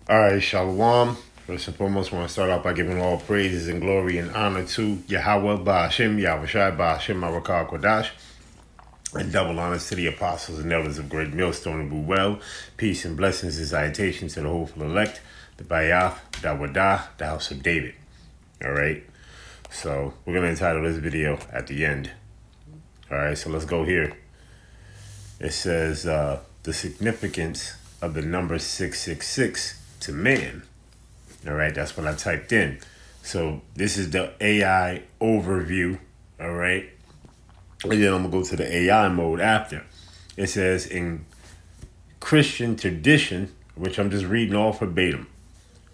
All right, Shalom. First and foremost, I want to start off by giving all praises and glory and honor to Yahweh Ba'ashem, Yahushai Ba'ashem, Marakah Kodash, and double honors to the apostles and elders of Great Millstone and Well. Peace and blessings and salutations to the hopeful elect, the Bayath, the Wadah, the house of David. All right, so we're going to entitle this video at the end. All right, so let's go here. It says the significance of the number 666 to man. All right, that's what I typed in. So this is the AI overview. All right, and then I'm gonna go to the AI mode after. It says in Christian tradition, which I'm just reading all verbatim.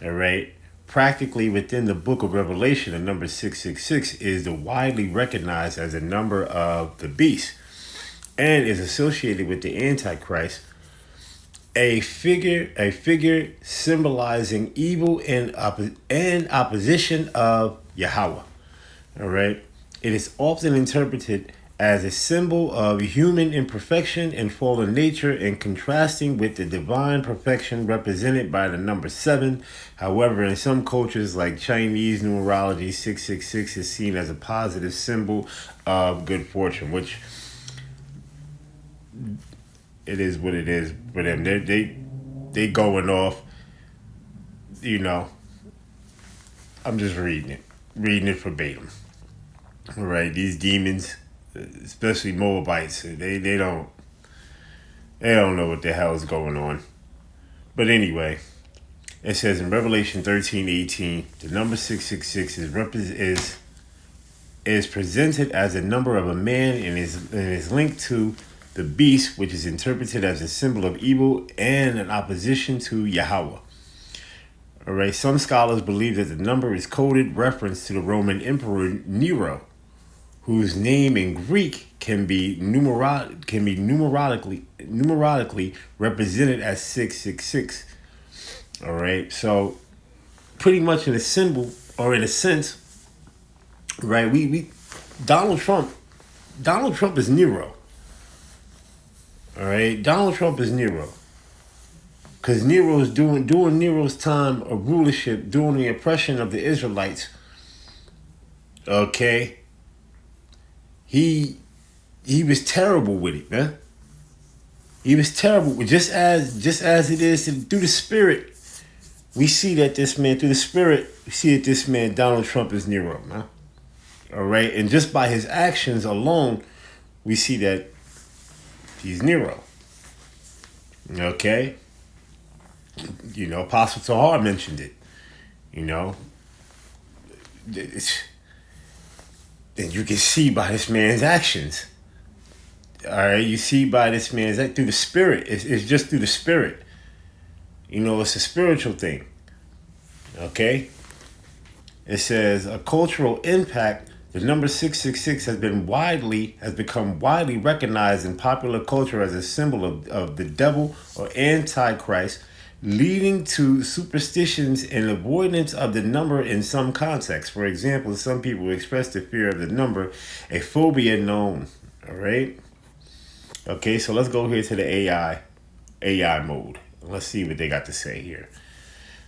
All right, practically within the book of Revelation, the number 666 is the widely recognized as a number of the beast and is associated with the Antichrist, a figure symbolizing evil and opposition of Yahweh. All right, it is often interpreted as a symbol of human imperfection and fallen nature, and contrasting with the divine perfection represented by the number 7. However, in some cultures like Chinese numerology, 666 is seen as a positive symbol of good fortune, which it is what it is for them. They going off, you know. I'm just reading it verbatim. All right, these demons, especially Moabites, they don't know what the hell is going on. But anyway, it says in Revelation 13:18, the number 666 is presented as a number of a man and is linked to the beast, which is interpreted as a symbol of evil and an opposition to Yahweh. All right, some scholars believe that the number is coded reference to the Roman Emperor Nero, whose name in Greek can be numerically represented as 666. All right, so pretty much in a symbol or in a sense, right? We Donald Trump is Nero. All right, Donald Trump is Nero, because Nero's during Nero's time of rulership, during the oppression of the Israelites. Okay, he was terrible with it, man. He was terrible, just as it is through the spirit. We see that this man, through the spirit, we see that this man Donald Trump is Nero, man. All right, and just by his actions alone, we see that he's Nero. Okay. You know, Apostle Tahar mentioned it. You know. And you can see by this man's actions. All right. You see by this man's act through the spirit. It's just through the spirit. You know, it's a spiritual thing. Okay. It says a cultural impact. The number 666 has become widely recognized in popular culture as a symbol of the devil or Antichrist, leading to superstitions and avoidance of the number in some contexts. For example, some people express the fear of the number, a phobia known. All right. Okay, so let's go here to the AI mode. Let's see what they got to say here.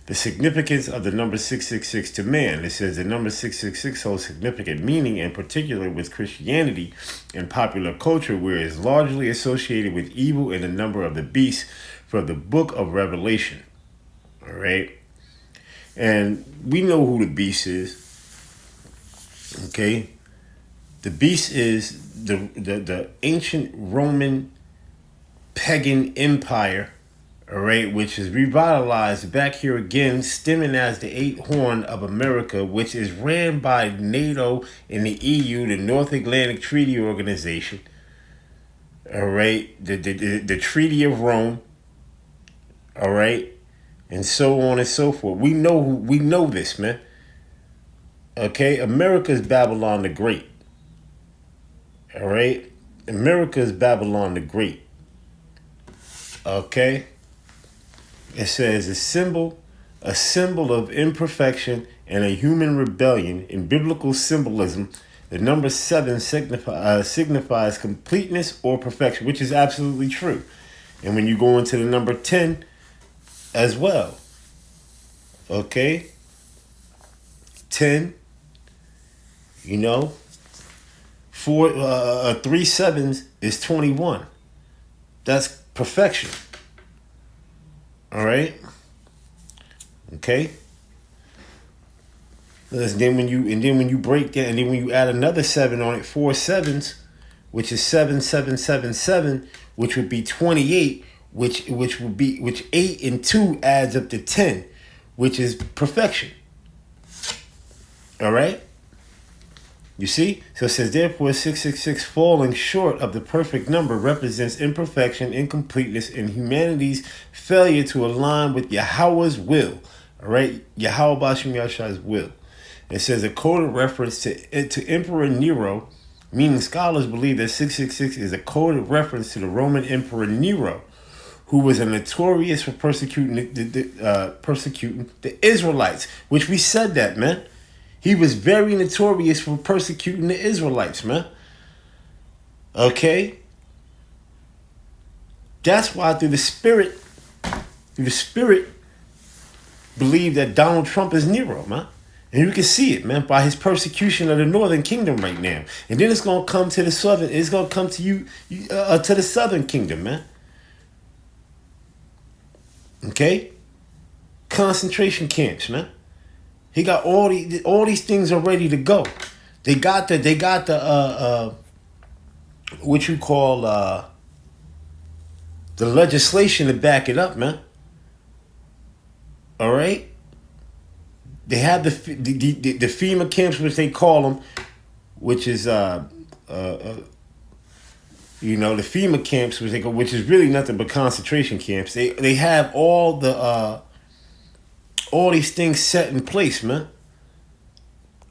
The significance of the number 666 to man. It says the number 666 holds significant meaning, in particular with Christianity and popular culture, where it is largely associated with evil and the number of the beast from the book of Revelation. All right. And we know who the beast is. Okay. The beast is the ancient Roman pagan empire. All right, which is revitalized back here again, stemming as the 8th horn of America, which is ran by NATO and the EU, the North Atlantic Treaty Organization. All right, the Treaty of Rome. All right, and so on and so forth. We know this, man. Okay, America's Babylon the Great. All right, America's Babylon the Great. Okay. It says a symbol of imperfection and a human rebellion. In biblical symbolism, the number 7 signifies completeness or perfection, which is absolutely true. And when you go into the number 10 as well, Okay, 10. You know, 3 sevens is 21. That's perfection. All right. Okay. Then when you break that, and then when you add another 7 on it, 4 sevens, which is 7777, which would be 28, which 8 and 2 adds up to 10, which is perfection. All right. You see? So it says, therefore, 666 falling short of the perfect number represents imperfection, incompleteness, and humanity's failure to align with Yahweh's will. All right? Yahweh Bashim Yahshua's will. It says a coded reference to Emperor Nero, meaning scholars believe that 666 is a coded reference to the Roman Emperor Nero, who was a notorious for persecuting the Israelites, which we said that, man. He was very notorious for persecuting the Israelites, man. Okay? That's why through the spirit, believe that Donald Trump is Nero, man. And you can see it, man, by his persecution of the Northern Kingdom right now. And then it's going to come to the Southern, it's going to come to to the Southern Kingdom, man. Okay? Concentration camps, man. He got all these things are ready to go. They got the what you call the legislation to back it up, man. All right. They have the FEMA camps, which they call them, which is the FEMA camps, which is really nothing but concentration camps. They have all these things set in place, man.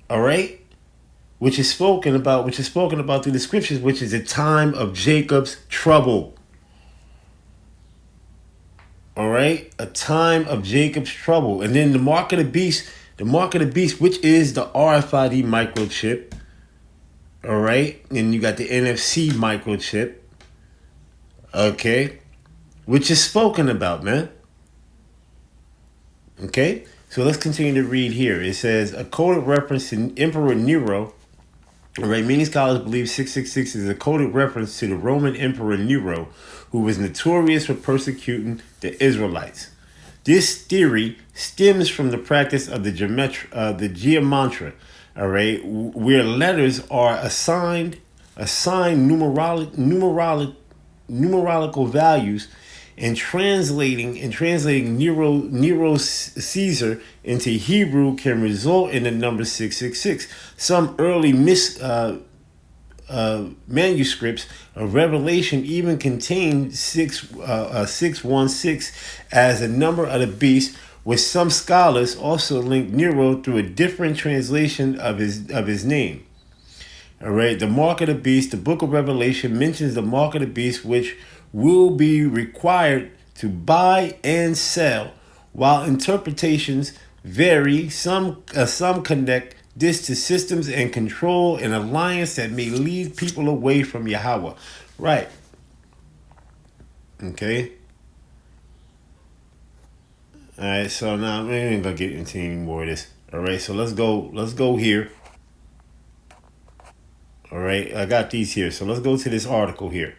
All right, which is spoken about through the scriptures, which is a time of Jacob's trouble. All right, a time of Jacob's trouble, and then the mark of the beast, which is the RFID microchip. All right, and you got the NFC microchip. Okay, which is spoken about, man. Okay, so let's continue to read here. It says, a coded reference to Emperor Nero. All right, many scholars believe 666 is a coded reference to the Roman Emperor Nero, who was notorious for persecuting the Israelites. This theory stems from the practice of the gematria, all right, where letters are assigned numerological values. And translating Nero Caesar into Hebrew can result in the number 666. Some early manuscripts of Revelation even contain 616 as a number of the beast, with some scholars also link Nero through a different translation of his name. All right, the mark of the beast. The book of Revelation mentions the mark of the beast, which will be required to buy and sell. While interpretations vary, some connect this to systems and control an alliance that may lead people away from Yahweh. Right. Okay. All right. So now we ain't gonna get into any more of this. All right. So let's go here. All right. I got these here. So let's go to this article here.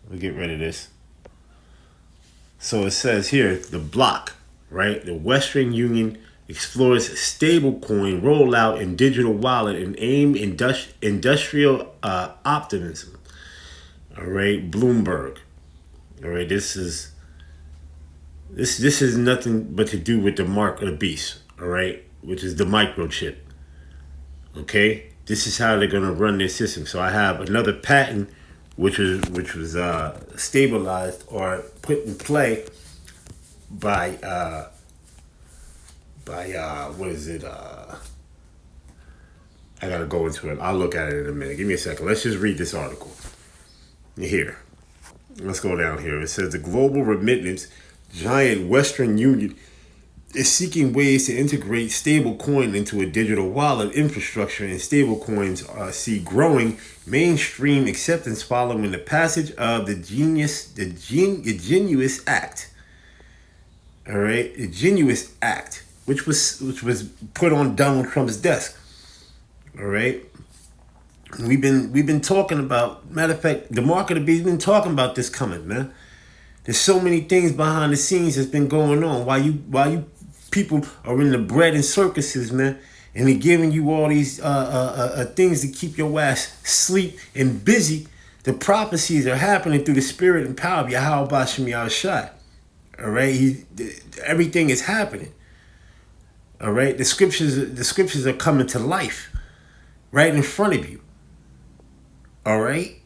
We'll get rid of this. So it says here, the block, right? The Western Union explores stablecoin rollout in digital wallet and aim industrial optimism. All right, Bloomberg. All right, this is nothing but to do with the mark of the beast. All right, which is the microchip. Okay, this is how they're gonna run their system. So I have another patent, which was stabilized or put in play by what is it? I gotta go into it. I'll look at it in a minute. Give me a second. Let's just read this article. Here. Let's go down here. It says the global remittance giant Western Union is seeking ways to integrate stablecoin into a digital wallet infrastructure, and stablecoins see growing mainstream acceptance following the passage of the Genius Act. All right, the Geunis Act, which was put on Donald Trump's desk. All right, we've been talking about. Matter of fact, the mark of the beast been talking about this coming, man. There's so many things behind the scenes that's been going on. While you people are in the bread and circuses, man, and they're giving you all these things to keep your ass sleep and busy. The prophecies are happening through the spirit and power of Yahweh Bashem Yahushai. All right, everything is happening. All right, the scriptures are coming to life right in front of you. All right,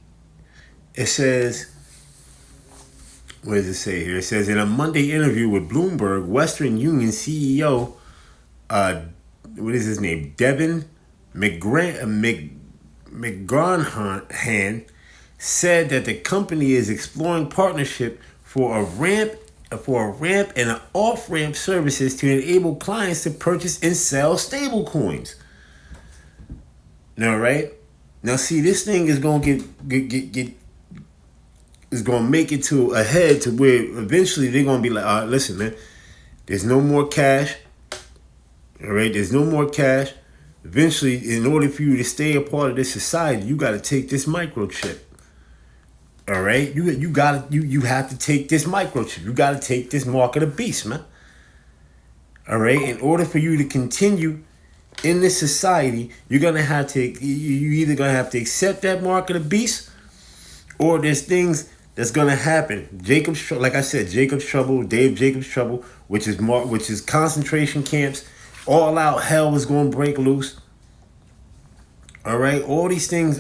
it says, what does it say here? It says, in a Monday interview with Bloomberg, Western Union CEO, what is his name, Devin McGranhan, said that the company is exploring partnership for a ramp and an off-ramp services to enable clients to purchase and sell stablecoins. Now, right? Now, see, this thing is going to get is going to make it to a head to where eventually they're going to be like, all right, listen, man, there's no more cash. All right, there's no more cash. Eventually, in order for you to stay a part of this society, you got to take this microchip. All right, you have to take this microchip. You got to take this mark of the beast, man. All right, in order for you to continue in this society, you're gonna have to you either gonna have to accept that mark of the beast, or there's things that's gonna happen. Like I said, Jacob's trouble, Dave Jacob's trouble, which is concentration camps. All out hell is gonna break loose. All right, all these things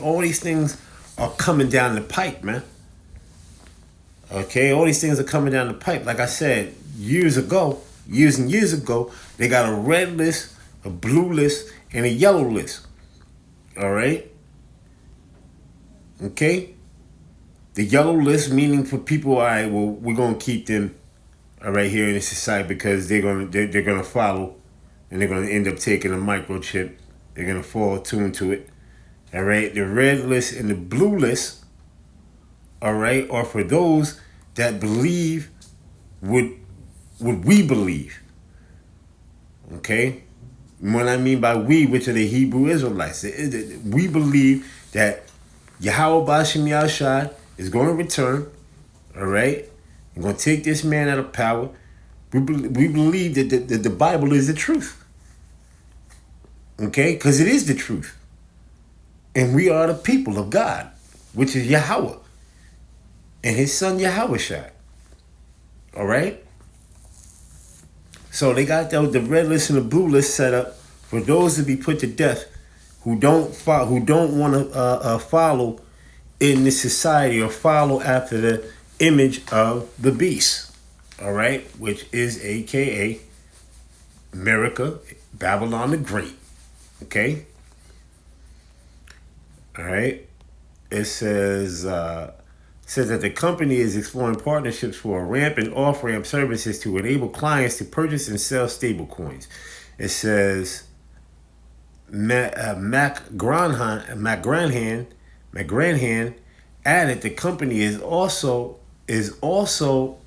are coming down the pipe, man. Okay, all these things are coming down the pipe. Like I said, years and years ago, they got a red list, a blue list, and a yellow list. All right? Okay? The yellow list meaning for people, all right, well, we're going to keep them right here in the society because they're gonna follow, and they're going to end up taking a microchip. They're going to fall attuned to it. All right? The red list and the blue list, all right, are for those that believe what we believe. Okay? What I mean by we, which are the Hebrew Israelites. We believe that Yahweh Bashem Yahushai is going to return. All right? He's going to take this man out of power. We believe that the Bible is the truth. Okay? Because it is the truth. And we are the people of God, which is Yahweh and his son Yahushai. All right? So they got the red list and the blue list set up for those to be put to death who don't want to follow in this society or follow after the image of the beast. All right? Which is AKA America, Babylon the Great. Okay? All right? It says that the company is exploring partnerships for ramp and off-ramp services to enable clients to purchase and sell stablecoins. It says McGranhan added the company is also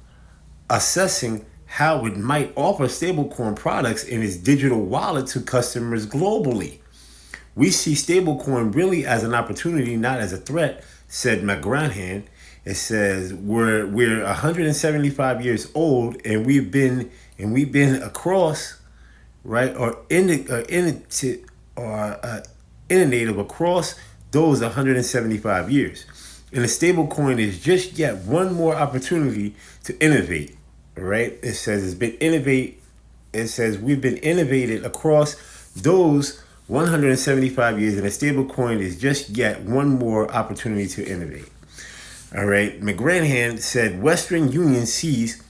assessing how it might offer stablecoin products in its digital wallet to customers globally. We see stablecoin really as an opportunity, not as a threat, said McGranhan. It says we're 175 years old and we've been across, right, or innovative across those 175 years. And the stablecoin is just yet one more opportunity to innovate. All right. It says we've been innovated across those 175 years, and a stablecoin is just yet one more opportunity to innovate. All right. McGranhan said Western Union sees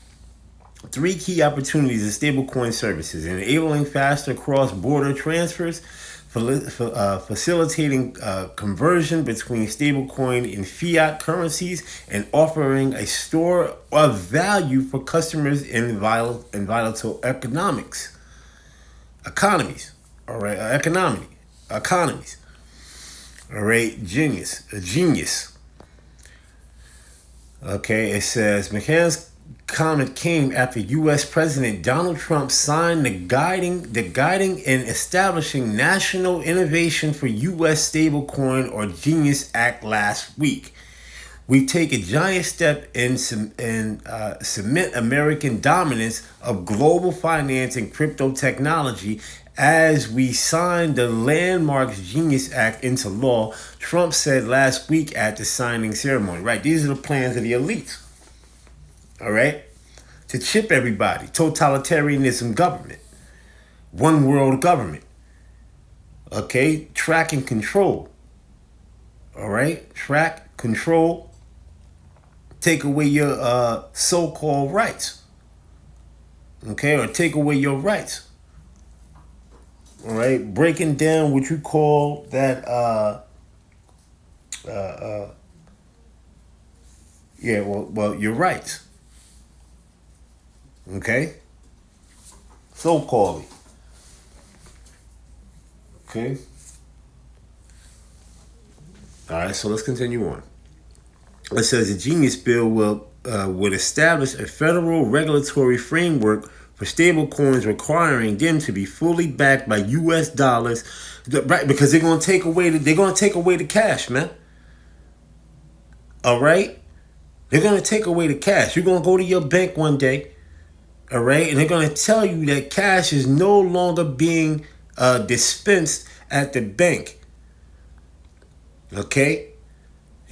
three key opportunities in stablecoin services: enabling faster cross-border transfers, facilitating conversion between stablecoin and fiat currencies, and offering a store of value for customers in volatile economies. All right, economies. All right, genius. Okay, it says McCann's comment came after U.S. President Donald Trump signed the guiding and establishing National Innovation for U.S. Stablecoin or Genius Act last week. We take a giant step in cement American dominance of global finance and crypto technology as we sign the landmark Genius Act into law, Trump said last week at the signing ceremony. Right, these are the plans of the elites. All right, to chip everybody, totalitarianism government, one world government. Okay, track and control. All right, track, control. Take away your so-called rights, okay, or take away your rights. All right, breaking down what you call that. Your rights. Okay, so-called. Okay. All right, so let's continue on. It says the Genius Bill would establish a federal regulatory framework for stablecoins requiring them to be fully backed by U.S. dollars, right? Because they're gonna take away the cash, man. All right, they're gonna take away the cash. You're gonna go to your bank one day, all right, and they're gonna tell you that cash is no longer being dispensed at the bank. Okay.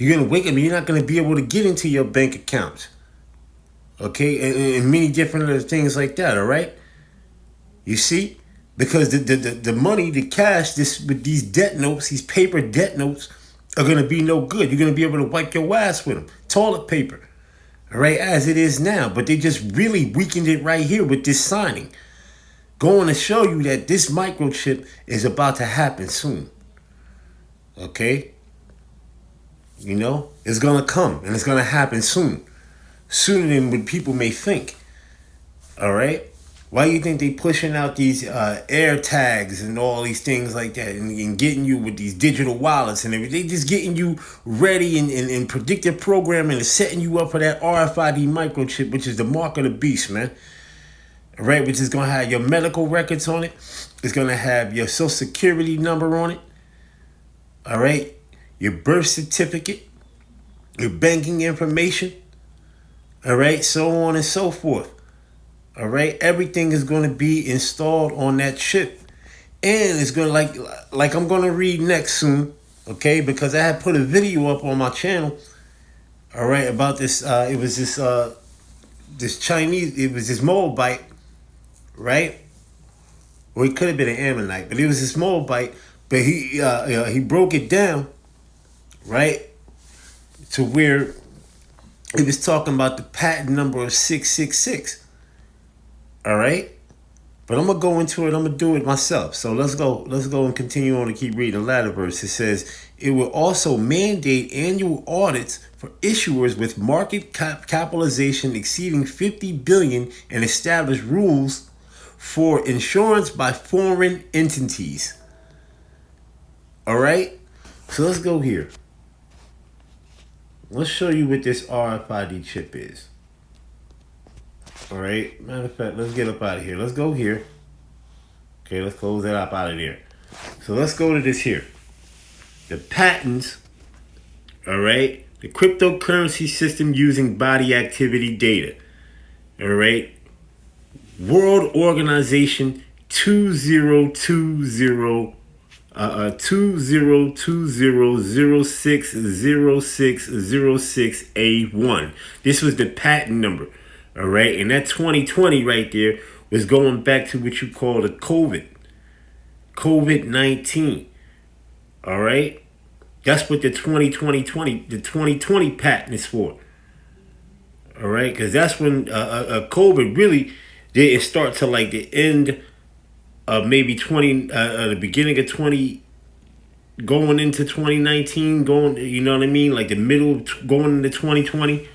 You're going to wake up and you're not going to be able to get into your bank account. Okay? And many different other things like that, all right? You see? Because the money, the cash, with these debt notes, these paper debt notes are going to be no good. You're going to be able to wipe your ass with them. Toilet paper. All right? As it is now. But they just really weakened it right here with this signing. Going to show you that this microchip is about to happen soon. Okay? You know, it's going to come and it's going to happen soon. Sooner than what people may think. All right? Why do you think they pushing out these air tags and all these things like that and getting you with these digital wallets and everything? They just getting you ready and predictive programming and setting you up for that RFID microchip, which is the mark of the beast, man. All right? Which is going to have your medical records on it. It's going to have your social security number on it. All right? Your birth certificate, your banking information, all right, so on and so forth. All right, everything is going to be installed on that chip. And it's going to like I'm going to read next soon, okay, because I had put a video up on my channel, all right, about this. It was this Chinese, it was this Moabite, right? Or it could have been an Ammonite, but it was this Moabite, but he broke it down. Right, to where it was talking about the patent number of 666. All right, but I'm gonna go into it. I'm gonna do it myself. So let's go and continue on to keep reading the latter verse. It says it will also mandate annual audits for issuers with market capitalization exceeding 50 billion and establish rules for insurance by foreign entities. All right, so let's go here. Let's show you what this RFID chip is. All right. Matter of fact, let's get up out of here. Let's go here. Okay, let's close that up out of there. So let's go to this here. The patents. All right. The cryptocurrency system using body activity data. All right. World Organization 2020060606A1. This was the patent number. All right. And that 2020 right there was going back to what you call the COVID-19. All right. That's what the 2020 patent is for. All right. Because that's when COVID really didn't start to like the end maybe the beginning of 20, going into 2019, you know what I mean? Like the middle, going into 2020.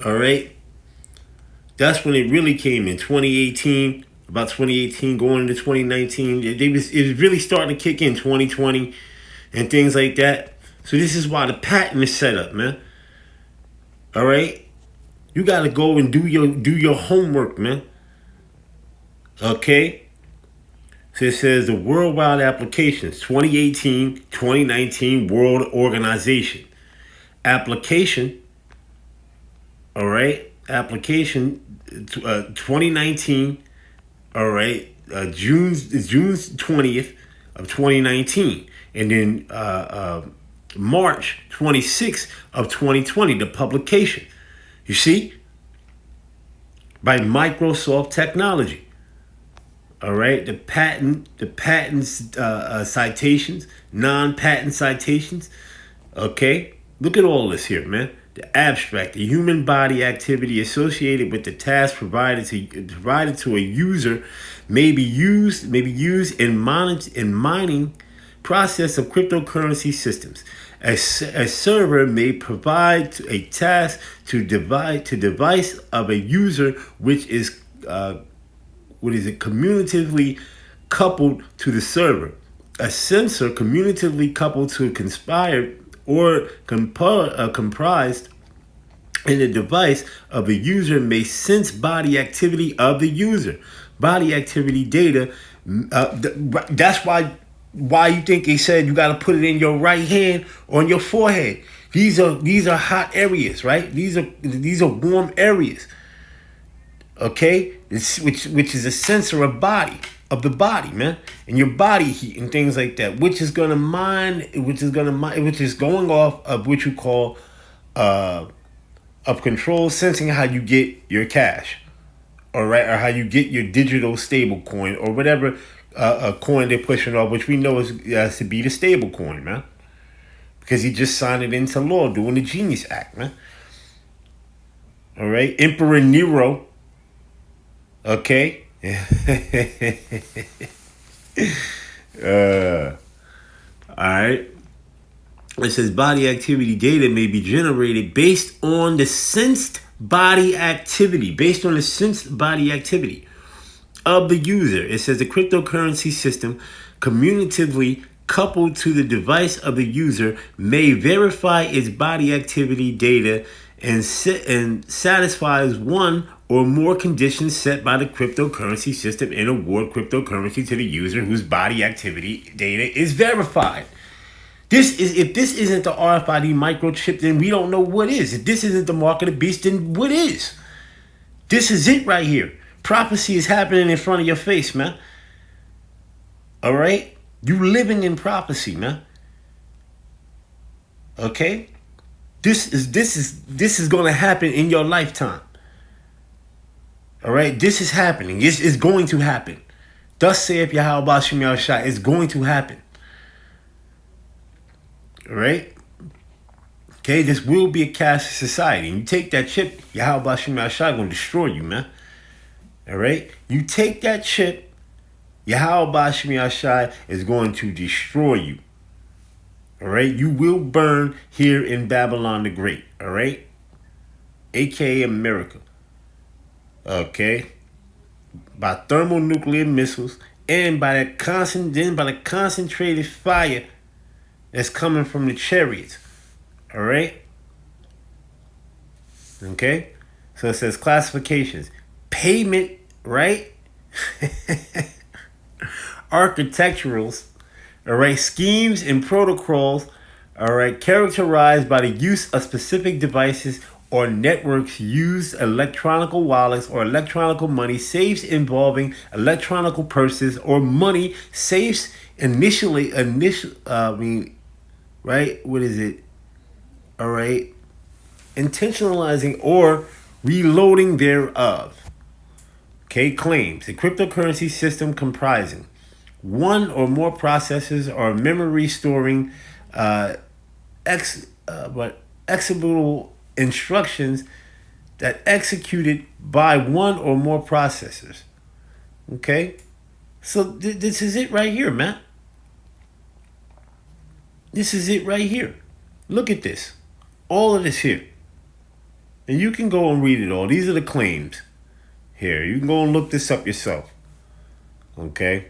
All right. That's when it really came in 2018, about 2018, going into 2019. It was really starting to kick in 2020 and things like that. So this is why the patent is set up, man. All right. You got to go and do your homework, man. Okay? So it says the worldwide applications, 2018-2019 World Organization. Application, all right? Application 2019, all right? June 20th of 2019. And then March 26th of 2020, the publication. You see? By Microsoft Technology. All right, the patents citations, non-patent citations. Okay, look at all this here, man. The abstract, the human body activity associated with the task provided to a user may be used in mining process of cryptocurrency systems. A server may provide a task to device of a user which is commutatively coupled to the server. A sensor commutatively coupled to conspired or comprised in the device of a user may sense body activity of the user. Body activity data. That's why you think they said you got to put it in your right hand on your forehead. These are hot areas, right? These are warm areas. Okay, which is a sensor of the body, man, and your body heat and things like that, which is going off of what you call of control sensing how you get your cash, all right, or how you get your digital stable coin or whatever coin they're pushing off, which we know has to be the stable coin, man, because he just signed it into law doing the Genius Act, man. All right, Emperor Nero. Okay. All right. It says body activity data may be generated based on the sensed body activity. Of the user. It says the cryptocurrency system commutatively coupled to the device of the user may verify its body activity data and satisfies one or more conditions set by the cryptocurrency system and award cryptocurrency to the user whose body activity data is verified. If this isn't the RFID microchip, then we don't know what is. If this isn't the mark of the beast, then what is? This is it right here. Prophecy is happening in front of your face, man. All right? You living in prophecy, man. Okay? This is going to happen in your lifetime. All right? This is happening. It's going to happen. Thus saith Yahweh Bashim Yahushua. It's going to happen. All right? Okay? This will be a caste society. And you take that chip, Yahweh Bashim Yahushua going to destroy you, man. All right? You take that chip, Yahweh Bashim Yahushua is going to destroy you. All right? You will burn here in Babylon the Great. All right? AKA America. Okay? By thermonuclear missiles and by the concentrated fire that's coming from the chariots. All right? Okay? So it says classifications. Payment, right? Architecturals, all right, schemes and protocols, all right, characterized by the use of specific devices or networks, use electronic wallets or electronic money, safes involving electronic purses or money, safes right? What is it? All right, intentionalizing or reloading thereof. Okay, claims the cryptocurrency system comprising one or more processors or memory storing executable instructions that executed by one or more processors. Okay, so this is it right here, man. This is it right here. Look at this. All of this here. And you can go and read it all. These are the claims. Here, you can go and look this up yourself. Okay?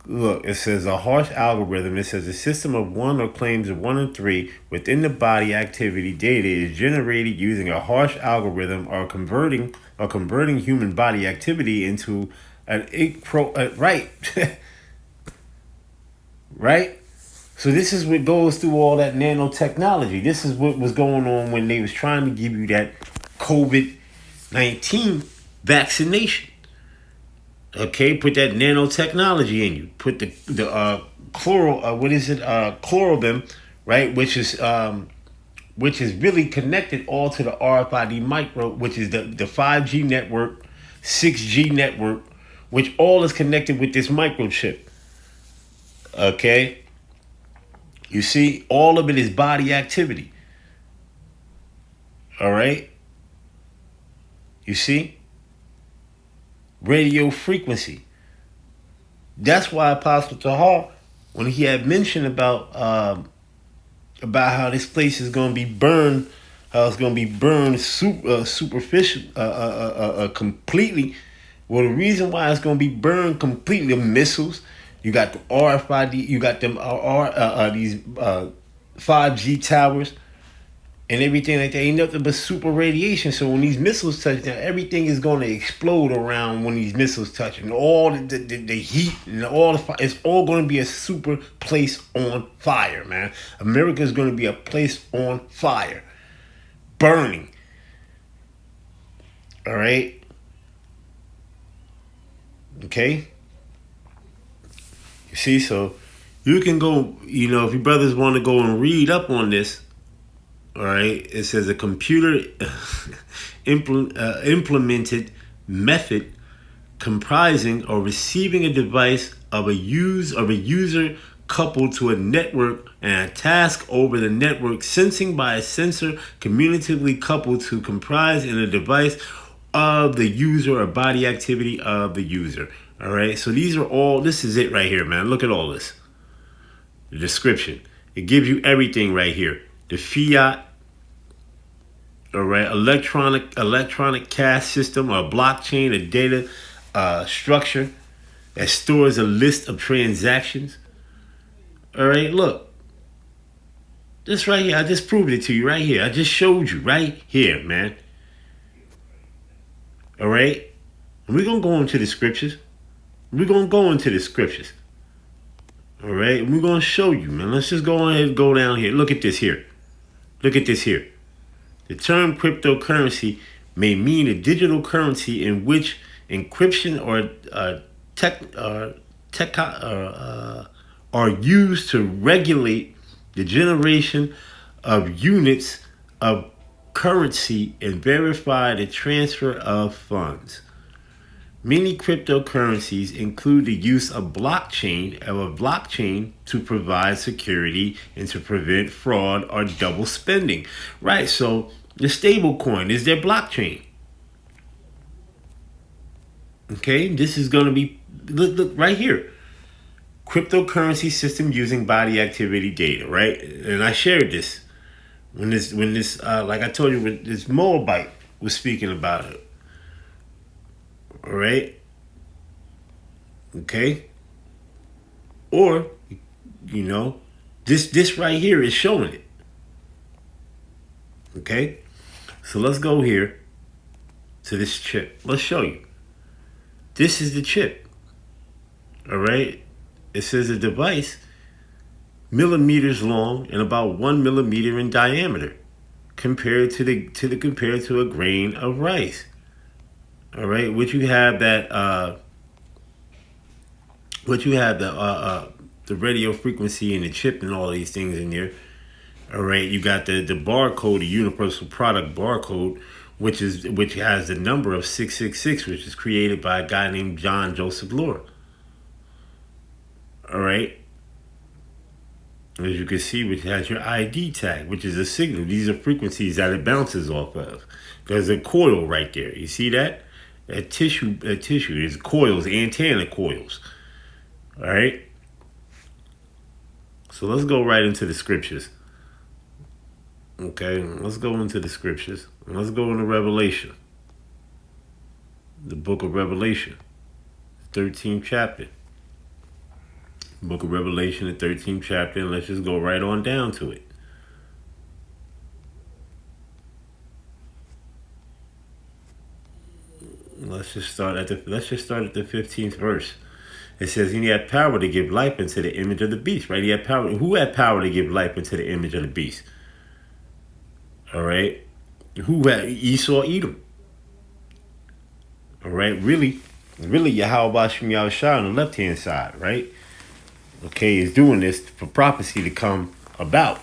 Look, it says a harsh algorithm. It says a system of one or claims of one and three within the body activity data is generated using a harsh algorithm or converting human body activity into an right. Right? So this is what goes through all that nanotechnology. This is what was going on when they was trying to give you that COVID-19 vaccination. Okay, put that nanotechnology in you. Put the chlorobin, right? Which is really connected all to the RFID micro, which is the 5G network, 6G network, which all is connected with this microchip. Okay, you see, all of it is body activity. All right, you see, radio frequency. That's why Apostle Tahar, when he had mentioned about how this place is going to be burned, how it's going to be burned superficial, completely. Well, the reason why it's going to be burned completely, missiles. You got the RFID, you got them these 5G towers and everything like that. Ain't nothing but super radiation. So when these missiles touch down, everything is going to explode around when these missiles touch. And all the heat and it's all going to be a super place on fire, man. America is going to be a place on fire. Burning. All right? Okay? See, so you can go, if you brothers want to go and read up on this, all right, it says a computer implemented method comprising or receiving a device of a user coupled to a network and a task over the network, sensing by a sensor commutatively coupled to comprise in a device of the user or body activity of the user. All right, so this is it right here, man. Look at all this. The description. It gives you everything right here. The fiat, all right, electronic cash system or blockchain, a data structure that stores a list of transactions. All right, look. This right here, I just proved it to you right here. I just showed you right here, man. All right, and we're going to go into the scriptures. We're going to go into the scriptures. All right. And we're going to show you, man. Let's just go ahead and go down here. Look at this here. Look at this here. The term cryptocurrency may mean a digital currency in which encryption are used to regulate the generation of units of currency and verify the transfer of funds. Many cryptocurrencies include the use of a blockchain to provide security and to prevent fraud or double spending. Right, so the stablecoin is their blockchain. Okay, this is going to be, look right here. Cryptocurrency system using body activity data, right? And I shared this when this like I told you, when this Moabite was speaking about it. All right. Okay. Or, this right here is showing it. Okay. So let's go here to this chip. Let's show you. This is the chip. All right. It says a device millimeters long and about 1 millimeter in diameter, compared to a grain of rice. All right, which you have the radio frequency and the chip and all these things in there. All right, you got the barcode, the universal product barcode, which has the number of 666, which is created by a guy named John Joseph Lord. All right, as you can see, which has your ID tag, which is a signal. These are frequencies that it bounces off of. There's a coil right there. You see that? A tissue. There's coils, antenna coils. All right. So let's go right into the scriptures. Okay, let's go into the scriptures. Let's go into Revelation. The book of Revelation, 13th chapter. Book of Revelation, the 13th chapter, and let's just go right on down to it. Let's just start at the 15th verse. It says, and he had power to give life into the image of the beast, right? He had power. Who had power to give life into the image of the beast? All right. Who had Esau, Edom? All right. Really, Yahweh Shem Yahushua on the left hand side, right? Okay, is doing this for prophecy to come about.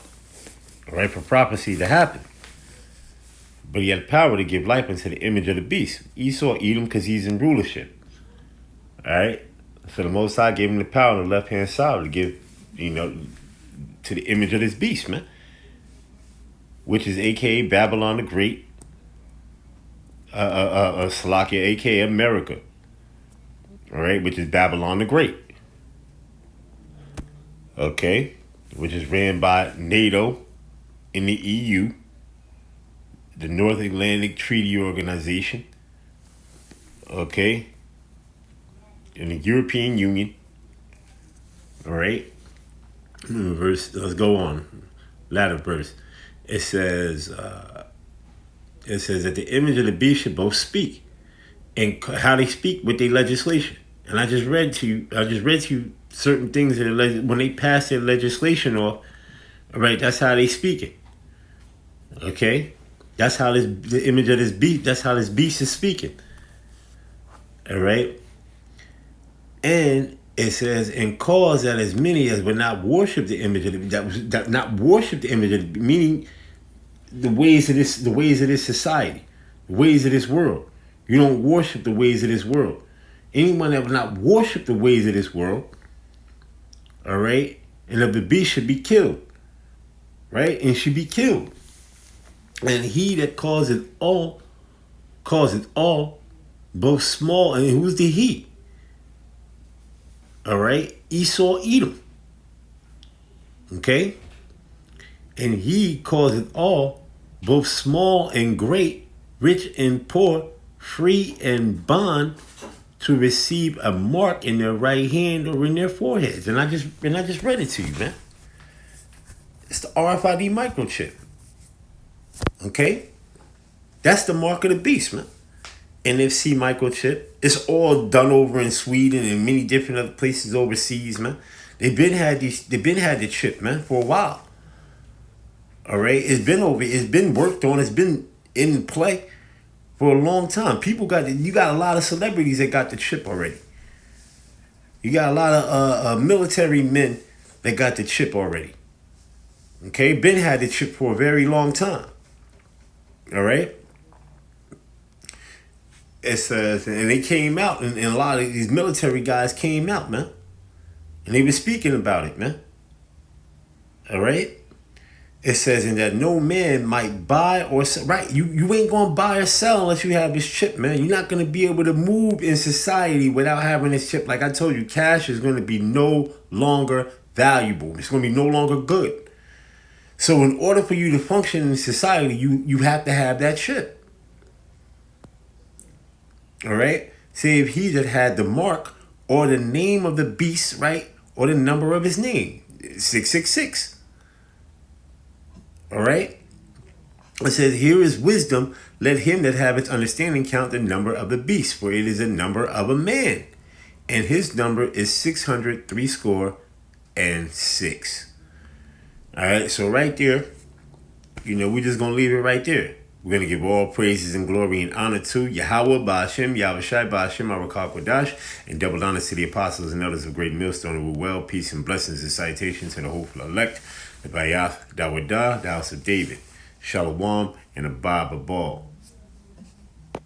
All right, for prophecy to happen. But he had power to give life into the image of the beast. Esau, Edom, because he's in rulership. All right. So the Most High gave him the power on the left-hand side to give, to the image of this beast, man. Which is a.k.a. Babylon the Great. Salakia, a.k.a. America. All right, which is Babylon the Great. Okay. Which is ran by NATO in the EU. The North Atlantic Treaty Organization. Okay. In the European Union. All right. Verse. Let's go on. Latter verse. It says that the image of the beast should both speak, and how they speak with their legislation. And I just read to you certain things that when they pass their legislation off. All right. That's how they speak it. Okay. That's how the image of this beast. That's how this beast is speaking. All right. And it says, and cause that as many as would not worship the image of the meaning the ways of this society, the ways of this world. You don't worship the ways of this world. Anyone that would not worship the ways of this world, all right, and of the beast should be killed, right, and should be killed. And he that causeth all, both small, and who's the he? All right, Esau, Edom. Okay, and he causeth all, both small and great, rich and poor, free and bond, to receive a mark in their right hand or in their foreheads. And I just read it to you, man. It's the RFID microchip. Okay, that's the mark of the beast, man. NFC microchip. It's all done over in Sweden and many different other places overseas, man. They've been had the chip, man, for a while. All right, it's been worked on, it's been in play for a long time. You got a lot of celebrities that got the chip already. You got a lot of military men that got the chip already. Okay, been had the chip for a very long time. All right. It says, and they came out, and a lot of these military guys came out, man. And they were speaking about it, man. All right? It says, and that no man might buy or sell. Right, you ain't going to buy or sell unless you have this chip, man. You're not going to be able to move in society without having this chip. Like I told you, cash is going to be no longer valuable. It's going to be no longer good. So in order for you to function in society, you have to have that chip. All right. Say if he that had the mark or the name of the beast, right, or the number of his name, 666. All right. It says, here is wisdom. Let him that haveth understanding count the number of the beast, for it is a number of a man, and his number is 666. All right. So right there, we're just gonna leave it right there. We're going to give all praises and glory and honor to Yahweh, Ba'ashem, Yahushai, Ba'ashem, Arakar Kodash, and double honor to the apostles and elders of Great Millstone who will well, peace and blessings and citation to the hopeful elect, the Bayath, Dawadah, the house of David, Shalom, and Abba Babal.